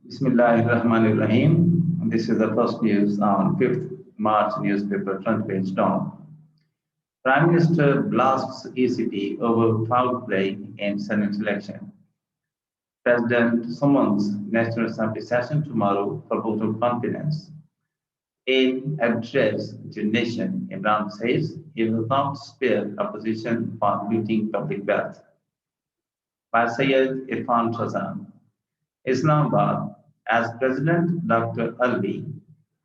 Bismillahirrahmanirrahim. This is the first news on 5th March newspaper front page down. Prime Minister blasts ECP over foul play in Senate election. President summons National Assembly session tomorrow for vote of confidence. In address to nation, Imran says he will not spare opposition for looting public wealth. By Syed Irfan Shazam. Islamabad, as President Dr. Alvi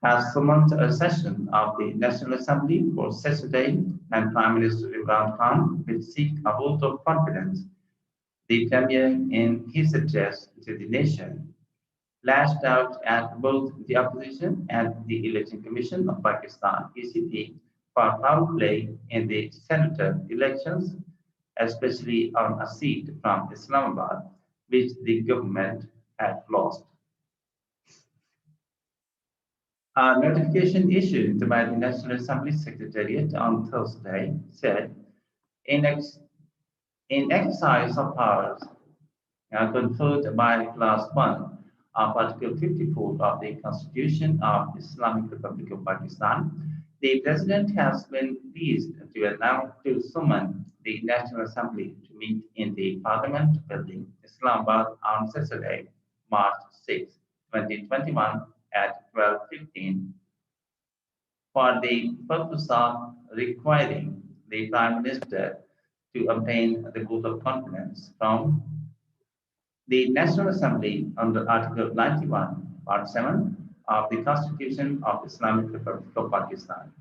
has summoned a session of the National Assembly for Saturday, and Prime Minister Imran Khan will seek a vote of confidence. The Premier, in his address to the nation, lashed out at both the opposition and the Election Commission of Pakistan (ECP) for foul play in the senator elections, especially on a seat from Islamabad, which the government had lost. A notification issued by the National Assembly Secretariat on Thursday said, in, ex- in exercise of powers conferred by Clause 1 of Article 54 of the Constitution of the Islamic Republic of Pakistan, the President has been pleased to summon the National Assembly to meet in the Parliament building, Islamabad, on Saturday, March 6, 2021 at 12:15 for the purpose of requiring the Prime Minister to obtain the vote of confidence from the National Assembly under Article 91, Part 7 of the Constitution of the Islamic Republic of Pakistan.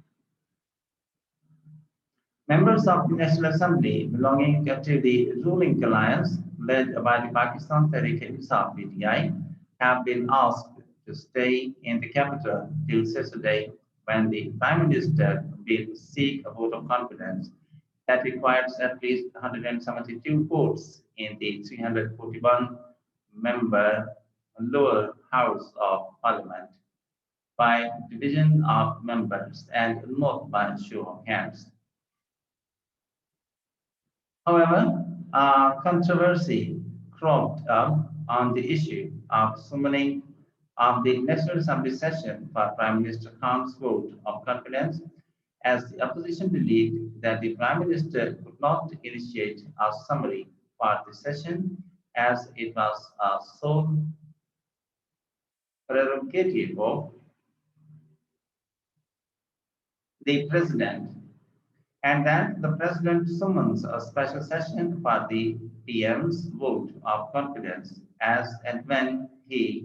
Members of the National Assembly belonging to the ruling alliance led by the Pakistan Tehreek-e-Insaf (PTI) have been asked to stay in the capital till Saturday when the Prime Minister will seek a vote of confidence that requires at least 172 votes in the 341-member lower house of parliament by division of members and not by show of hands. However, a controversy cropped up on the issue of summoning of the National Assembly session for Prime Minister Khan's vote of confidence, as the opposition believed that the Prime Minister could not initiate a summary for the session as it was a sole prerogative of the President, and that the President summons a special session for the PM's vote of confidence as and when the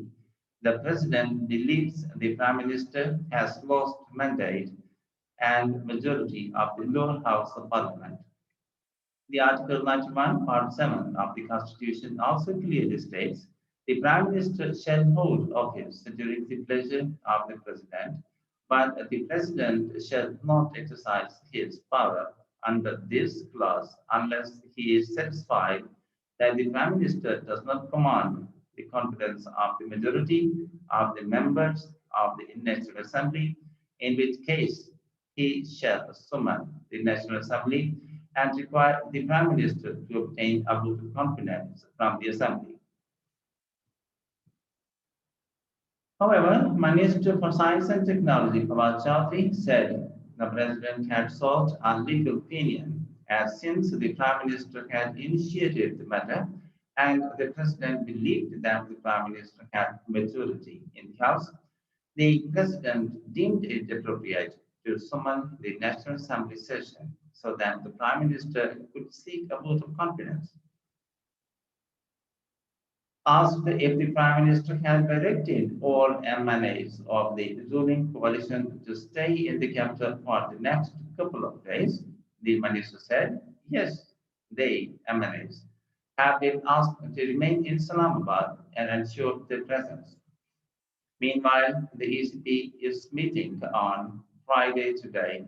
President, believes the Prime Minister has lost mandate and majority of the lower house of Parliament. The Article 91, Part 7 of the Constitution also clearly states the Prime Minister shall hold office during the pleasure of the President, but the President shall not exercise his power under this clause unless he is satisfied that the Prime Minister does not command the confidence of the majority of the members of the National Assembly, in which case he shall summon the National Assembly and require the Prime Minister to obtain a vote of confidence from the Assembly. However, Minister for Science and Technology Fawad Chaudhry said the President had sought a legal opinion, as since the Prime Minister had initiated the matter and the President believed that the Prime Minister had majority in the House, the President deemed it appropriate to summon the National Assembly session so that the Prime Minister could seek a vote of confidence. Asked if the Prime Minister had directed all MNAs of the ruling coalition to stay in the capital for the next couple of days, the Minister said, yes, they, MNAs, have been asked to remain in Islamabad and ensure their presence. Meanwhile, the ECP is meeting on Friday today,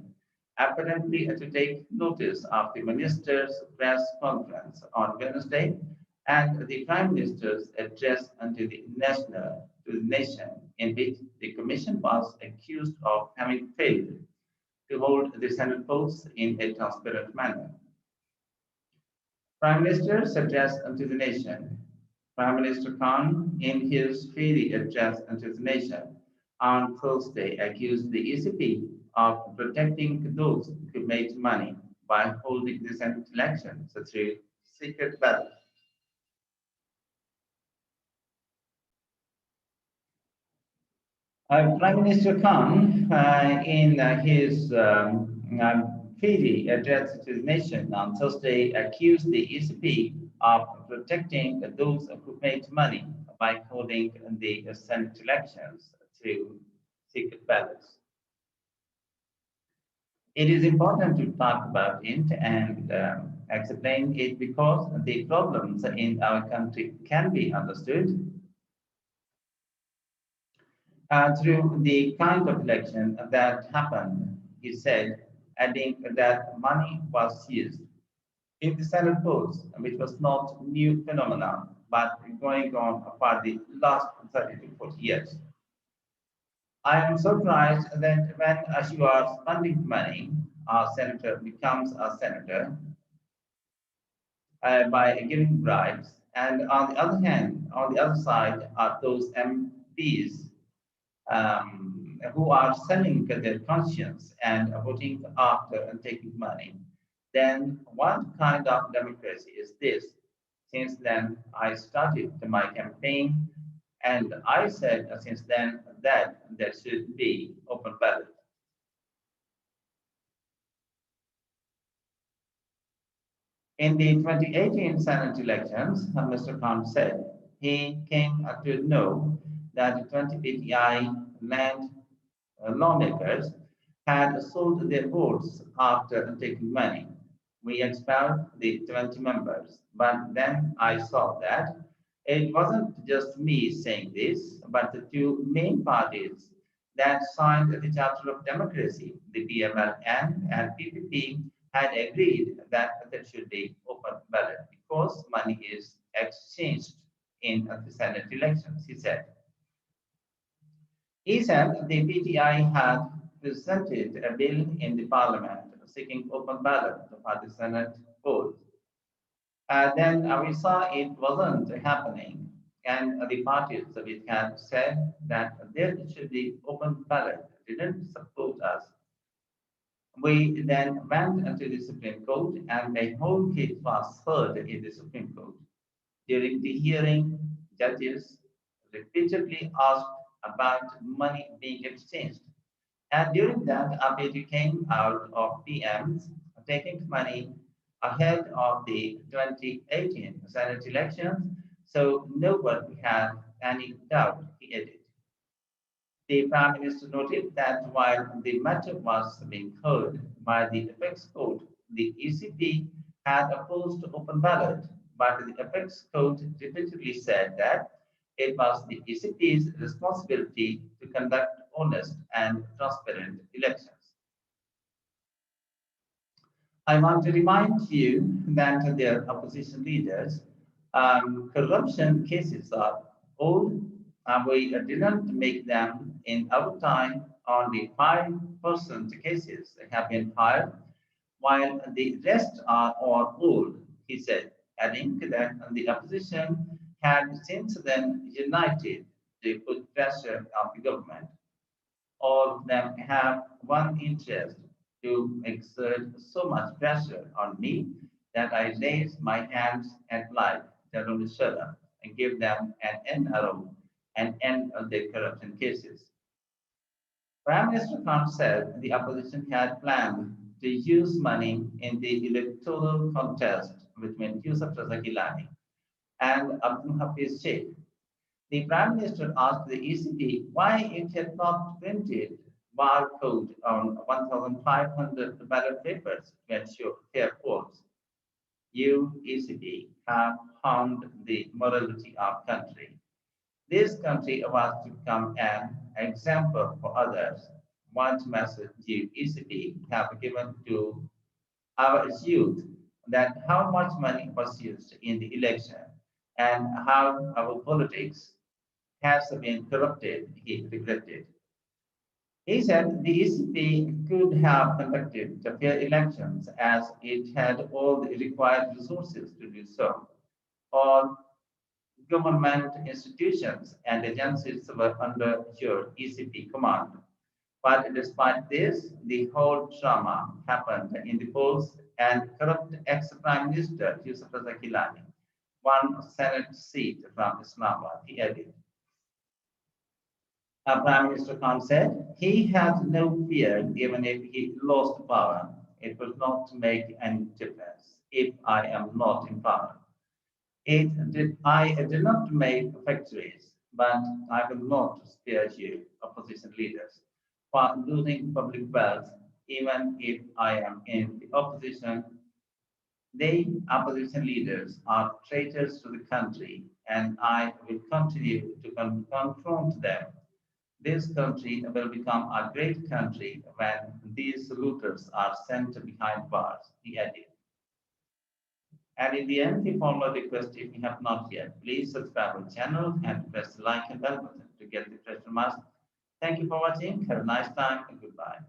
apparently to take notice of the Minister's press conference on Wednesday and the Prime Minister's address to the nation, in which the Commission was accused of having failed to hold the Senate votes in a transparent manner. Prime Minister's address to the nation. Prime Minister Khan, in his freely address to his nation on Thursday, accused the ECP of protecting those who made money by holding recent elections through secret ballots. Prime Minister Khan, in his freely address to his nation on Thursday, accused the ECP of protecting those who made money by holding the Senate elections through secret ballots. It is important to talk about it and explain it because the problems in our country can be understood through the kind of election that happened, he said, adding that money was used in the Senate polls, which was not new phenomenon, but going on for the last 30 to 40 years. I am surprised that when you are spending money, a senator becomes a senator by giving bribes, and on the other hand, on the other side are those MPs who are selling their conscience and voting after and taking money, then what kind of democracy is this? Since then, I started my campaign and I said since then that there should be open ballot. In the 2018 Senate elections, Mr. Khan said he came to know that the 20 PTI land lawmakers had sold their votes after taking money. We expelled the 20 members, but then I saw that it wasn't just me saying this, but the two main parties that signed the Charter of Democracy, the PMLN and PPP, had agreed that there should be open ballot because money is exchanged in the Senate elections, he said. He said the PTI had presented a bill in the parliament seeking open ballot for the Senate vote. Then we saw it wasn't happening, and the parties which had said that there should be open ballot didn't support us. We then went to the Supreme Court, and the whole case was heard in the Supreme Court. During the hearing, judges repeatedly asked about money being exchanged. And during that, Abedi came out of PMs taking money ahead of the 2018 Senate elections, so nobody had any doubt, he added. The Prime Minister noted that while the matter was being heard by the Apex Court, the ECP had opposed open ballot, but the Apex Court repeatedly said that it was the ECP's responsibility to conduct honest and transparent elections. I want to remind you that their opposition leaders, corruption cases are old. We didn't make them in our time. Only 5% cases have been filed, while the rest are all old, he said, adding that the opposition had since then united to put pressure on the government. All of them have one interest to exert so much pressure on me that I raise my hands and life, General Shala, and give them an NRO and end of their corruption cases. Prime Minister Khan said the opposition had planned to use money in the electoral contest between Yusuf Raza Gilani and Abdul Hafiz Sheikh. The Prime Minister asked the ECB why it had not printed barcode on 1,500 ballot papers to ensure fair polls. You, ECB, have harmed the morality of country. This country was to become an example for others. What message you, ECB, have given to our youth that how much money was used in the election and how our politics has been corrupted, he regretted. He said the ECP could have conducted the fair elections as it had all the required resources to do so. All government institutions and agencies were under your ECP command. But despite this, the whole drama happened in the polls, and corrupt ex-Prime Minister Yusuf Razak Gilani won a Senate seat from Islamabad, he added. Prime Minister Khan said he had no fear even if he lost power. It will not make any difference if I am not in power. I did not make victories, but I will not spare you, opposition leaders, for losing public wealth, even if I am in the opposition. They, opposition leaders, are traitors to the country, and I will continue to confront them. This country will become a great country when these looters are sent behind bars, he added. And in the end, the formal request, if you have not yet, please subscribe our channel and press the like and bell button to get the fresh remarks. Thank you for watching. Have a nice time and goodbye.